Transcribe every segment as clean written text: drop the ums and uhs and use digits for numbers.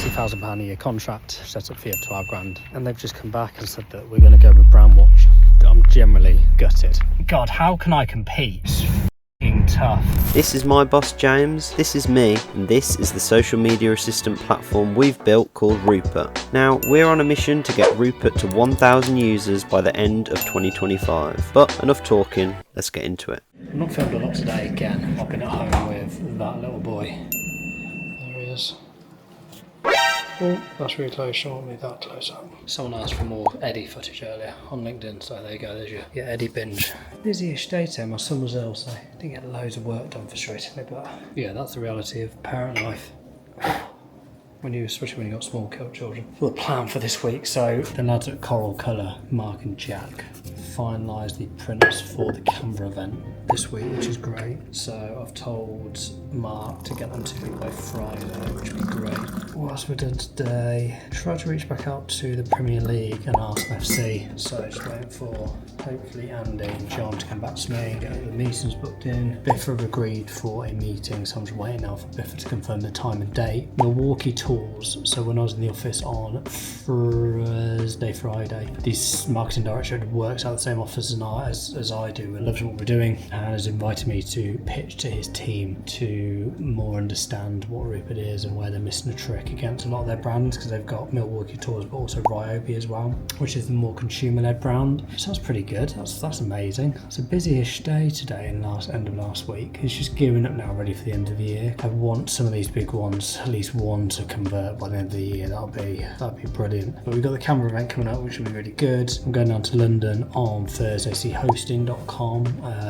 £60,000 a year contract, set up fee of 12 grand, and they've just come back and said that we're going to go with brand watch. I'm generally gutted. God, how can I compete? It's f***ing tough. This is my boss James, this is me, and this is the social media assistant platform we've built called Rupert. Now, we're on a mission to get Rupert to 1,000 users by the end of 2025. But enough talking, let's get into it. I've not filmed a lot today again. I've been at home with that little boy. There he is. Oh, that's really close, you don't want me that close up. Someone asked for more Eddie footage earlier on LinkedIn, so there you go, there's your Eddie binge. Busy-ish day today, my son was ill, so I didn't get loads of work done frustratingly, but yeah, that's the reality of parent life. Especially when you've got small children. Well, the plan for this week, so the lads at Coral Colour, Mark and Jack, finalised the prints for the Canva event this week, which is great. So I've told Mark to get them to me by Friday, which would be great. What else have we done today? Tried to reach back out to the Premier League and Arsenal FC, so just waiting for hopefully Andy and John to come back to me and get the meetings booked in. Biffa have agreed for a meeting, so I'm just waiting now for Biffa to confirm the time and date. Milwaukee tours, so when I was in the office on Friday, this marketing director works out the same office as I do and loves what we're doing, and has invited me to pitch to his team to more understand what Rupert is and where they're missing a trick against a lot of their brands, because they've got Milwaukee tours but also Ryobi as well, which is the more consumer-led brand. So that's pretty good. That's amazing. It's a busy-ish day today and end of last week. It's just gearing up now, ready for the end of the year. I want some of these big ones, at least one, to convert by the end of the year. That'd be brilliant. But we've got the Canva event coming up, which will be really good. I'm going down to London on Thursday, see hosting.com.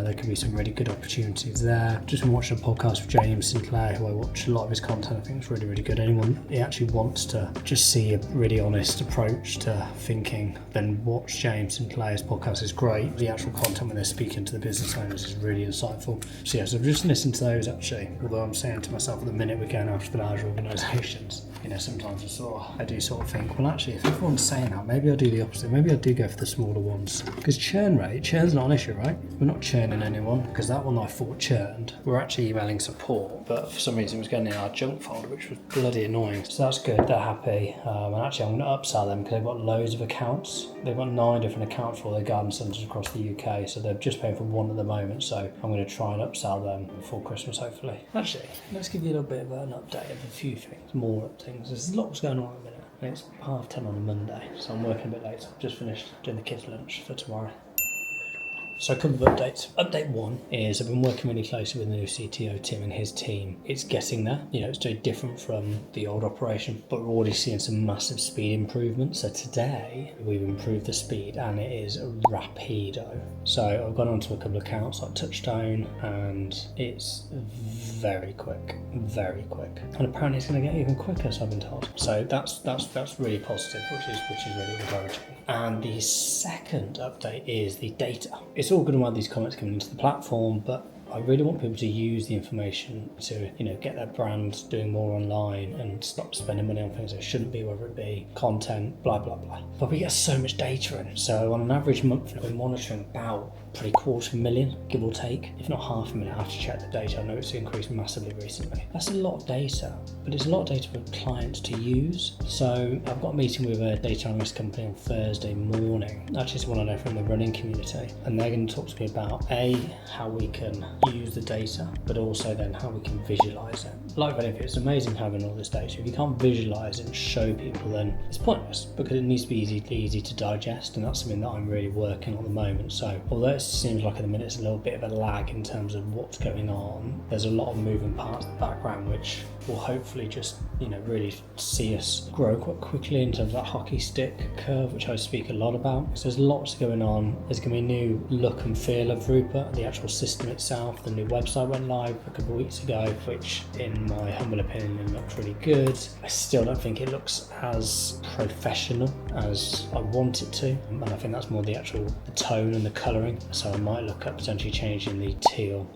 There could be some really good opportunities there. Just been watching a podcast with James Sinclair, who I watch a lot of his content. I think it's really, really good. Anyone who actually wants to just see a really honest approach to thinking, then watch James Sinclair's podcast. It's great. The actual content when they're speaking to the business owners is really insightful. So yeah, so I've just listened to those actually, although I'm saying to myself at the minute we're going after the larger organisations. Sometimes I do sort of think, well actually if everyone's saying that, maybe I'll do the opposite. Maybe I do go for the smaller ones. Because churn's not an issue, right? We're not churning anyone, because that one I thought churned. We're actually emailing support, but for some reason it was going in our junk folder, which was bloody annoying. So that's good, they're happy. And actually I'm going to upsell them because they've got loads of accounts. They've got 9 different accounts for their garden centres across the UK, so they're just paying for one at the moment, so I'm going to try and upsell them before Christmas hopefully. Actually, let's give you a little bit of an update of a few things, more things. There's lots going on at the minute. And it's 10:30 on a Monday, so I'm working a bit late. I've just finished doing the kids' lunch for tomorrow. So a couple of updates. Update 1 is I've been working really closely with the new CTO, Tim, and his team. It's getting there. It's very different from the old operation, but we're already seeing some massive speed improvements. So today we've improved the speed and it is rapido. So I've gone onto a couple of accounts like Touchstone and it's very quick. And apparently it's going to get even quicker, so I've been told. So that's really positive, which is really encouraging. And the second update is the data. It's all good and well these comments coming into the platform, but I really want people to use the information to, get their brand doing more online and stop spending money on things they shouldn't be, whether it be content, blah, blah, blah. But we get so much data in. So on an average month, we're monitoring about probably 250,000, give or take, if not 500,000. I have to check the data. I know it's increased massively recently. That's a lot of data, but it's a lot of data for clients to use. So I've got a meeting with a data analyst company on Thursday morning. Actually, it's one I know from the running community. And they're going to talk to me about how we can use the data, but also then how we can visualize it. Like anything, it's amazing having all this data. If you can't visualize it and show people, then it's pointless, because it needs to be easy to digest, and that's something that I'm really working on at the moment. So although it seems like at the minute it's a little bit of a lag in terms of what's going on, there's a lot of moving parts in the background which will hopefully just really see us grow quite quickly in terms of that hockey stick curve, which I speak a lot about. So there's lots going on. There's going to be a new look and feel of Rupert, the actual system itself. The new website went live a couple of weeks ago, which in my humble opinion looks really good. I still don't think it looks as professional as I want it to, and I think that's more the tone and the colouring. So I might look at potentially changing the teal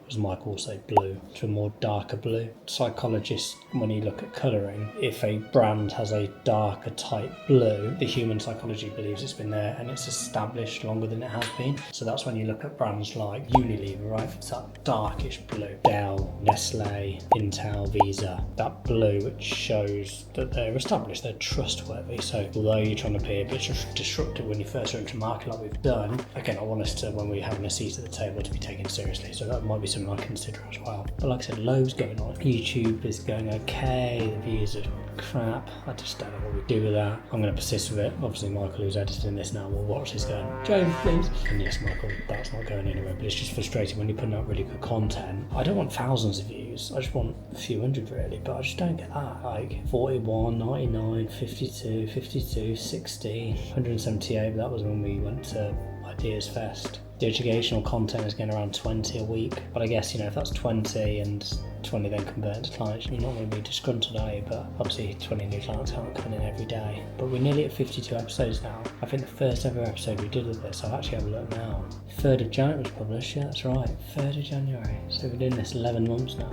as Michael will say, blue, to a more darker blue. Psychologists, when you look at colouring, if a brand has a darker type blue, the human psychology believes it's been there and it's established longer than it has been. So that's when you look at brands like Unilever, right? It's that darkish blue. Dell, Nestle, Intel, Visa, that blue which shows that they're established, they're trustworthy. So although you're trying to be a bit disruptive when you first enter market like we've done, again, I want us to, when we're having a seat at the table, to be taken seriously. So that might be something I consider as well. But like I said, loads going on. YouTube is going okay, the views are crap. I just don't know what we do with that. I'm going to persist with it. Obviously Michael, who's editing this now, will watch this going, James, please. And yes, Michael, that's not going anywhere, but it's just frustrating when you're putting out really good content. I don't want thousands of views, I just want a few hundred really, but I just don't get that. Like 41, 99, 52, 52, 60, 178, but that was when we went to Ideas Fest. The educational content is getting around 20 a week, but I guess, if that's 20 and 20 then convert into clients, you're not going to be disgruntled, are you? But obviously 20 new clients aren't coming in every day. But we're nearly at 52 episodes now. I think the first ever episode we did of this, I'll actually have a look now. 3rd of January was published, yeah, that's right, 3rd of January. So we're doing this 11 months now.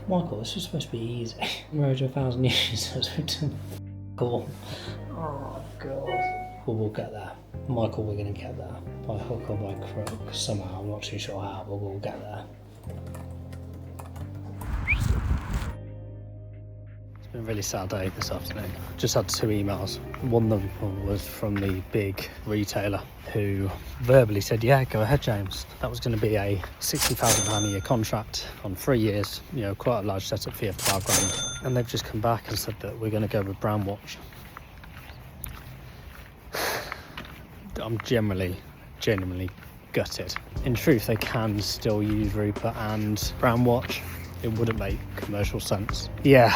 Michael, this was supposed to be easy. We're over 1,000 users. Cool. Oh God. Well, we'll get there. Michael, we're going to get there. By hook or by crook, somehow. I'm not too sure how, but we'll get there. It's been a really sad day this afternoon. Just had 2 emails. One of them was from the big retailer who verbally said, yeah, go ahead, James. That was going to be a £60,000 a year contract on 3 years, quite a large setup fee of 12 grand. And they've just come back and said that we're going to go with Brandwatch. I'm genuinely gutted. In truth, they can still use Rupert and Brandwatch. It wouldn't make commercial sense. Yeah,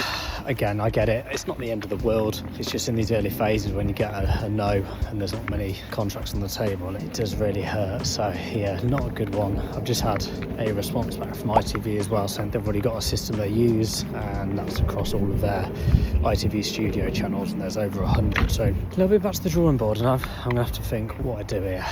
again, I get it. It's not the end of the world. It's just in these early phases when you get a no and there's not many contracts on the table, it does really hurt. So yeah, not a good one. I've just had a response back from ITV as well, saying they've already got a system they use, and that's across all of their ITV studio channels, and there's over 100. So a little bit back to the drawing board, and I'm gonna have to think what I do here.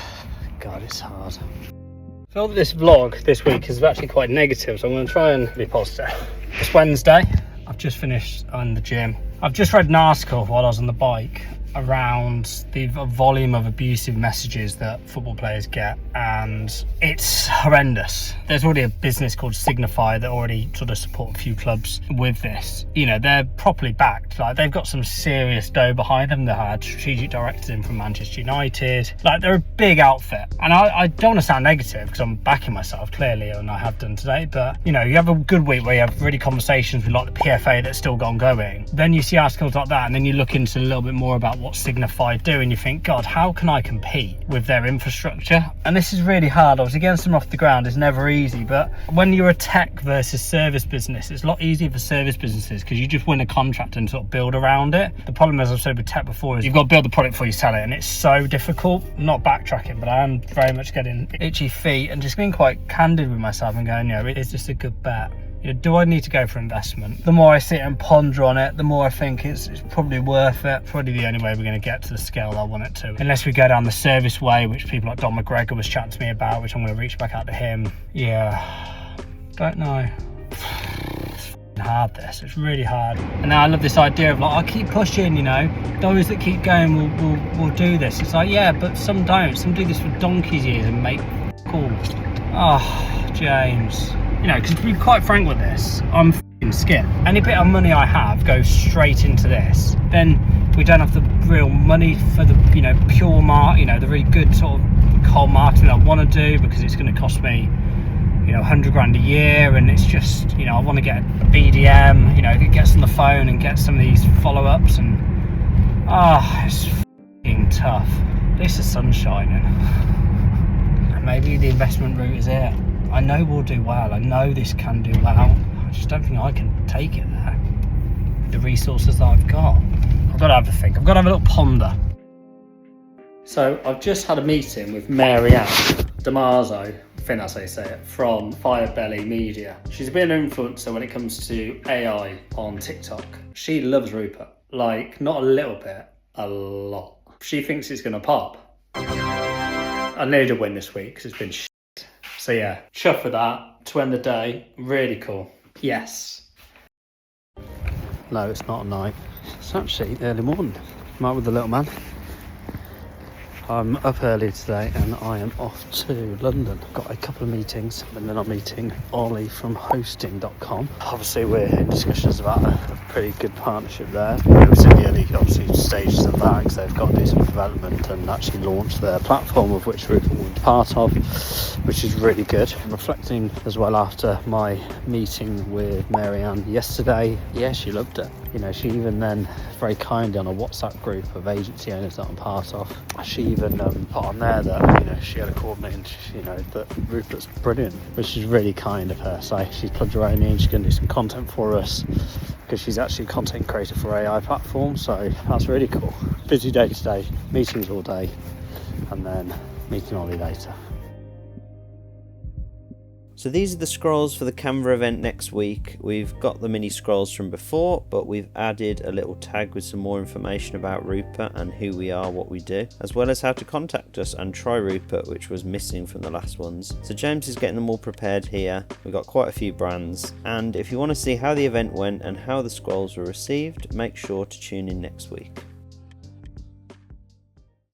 God, it's hard. I felt that this vlog this week is actually quite negative, so I'm going to try and be positive. It's Wednesday. I've just finished in the gym. I've just read an article while I was on the bike around the volume of abusive messages that football players get, and it's horrendous. There's already a business called Signify that already sort of support a few clubs with this. They're properly backed. Like, they've got some serious dough behind them. They had strategic directors in from Manchester United. Like, they're a big outfit, and I don't want to sound negative because I'm backing myself clearly, and I have done today, but you have a good week where you have really conversations with like the PFA that's still ongoing. Then you see articles like that, and then you look into a little bit more about what Signify do, and you think, God, how can I compete with their infrastructure? And this is really hard. Obviously, getting something off the ground is never easy, but when you're a tech versus service business, it's a lot easier for service businesses because you just win a contract and sort of build around it. The problem, as I've said with tech before, is you've got to build the product before you sell it, and it's so difficult. I'm not backtracking, but I am very much getting itchy feet and just being quite candid with myself and going, is this a good bet? Do I need to go for investment? The more I sit and ponder on it, the more I think it's probably worth it. Probably the only way we're going to get to the scale I want it to. Unless we go down the service way, which people like Don McGregor was chatting to me about, which I'm going to reach back out to him. Yeah, don't know. It's hard, this. It's really hard. And now I love this idea of like, I keep pushing, those that keep going will do this. It's like, yeah, but some don't. Some do this for donkey's years and make calls. Oh, James. Because to be quite frank with this, I'm f***ing skint. Any bit of money I have goes straight into this. Then we don't have the real money for the, pure the really good sort of cold marketing I want to do, because it's going to cost me, 100 grand a year, and it's just, I want to get a BDM, it gets on the phone and get some of these follow-ups, and it's f***ing tough. At least the sun's shining. And maybe the investment route is it. I know we'll do well. I know this can do well. I just don't think I can take it there. The resources that I've got. I've got to have a think. I've got to have a little ponder. So I've just had a meeting with Mary Ann Damaso, I think that's how you say it, from Firebelly Media. She's a bit of an influencer when it comes to AI on TikTok. She loves Rupert. Like, not a little bit, a lot. She thinks it's going to pop. I needed a win this week because it's been So yeah, chuffed with that to end the day. Really cool. Yes. No, it's not a night. It's actually early morning. I'm out with the little man. I'm up early today and I am off to London. Got a couple of meetings and then I'm meeting Ollie from hosting.com. Obviously we're in discussions about a pretty good partnership there. It was in the early stages of that because they've got to do some development and actually launch their platform, of which Rupert will be part of, which is really good. I'm reflecting as well after my meeting with Marianne yesterday. Yeah, she loved it. You know, she even then very kindly on a WhatsApp group of agency owners that I'm part of, she even put on there that, you know, she had a coordinator, you know, that Rupert's brilliant, which is really kind of her. So she's plugged her own in, she's going to do some content for us because she's actually a content creator for AI platform. So that's really cool. Busy day today, meetings all day, and then meeting Ollie later. So these are the scrolls for the Canva event next week. We've got the mini scrolls from before, but we've added a little tag with some more information about Rupert and who we are, what we do, as well as how to contact us and try Rupert, which was missing from the last ones. So James is getting them all prepared here. We've got quite a few brands, and if you want to see how the event went and how the scrolls were received, make sure to tune in next week.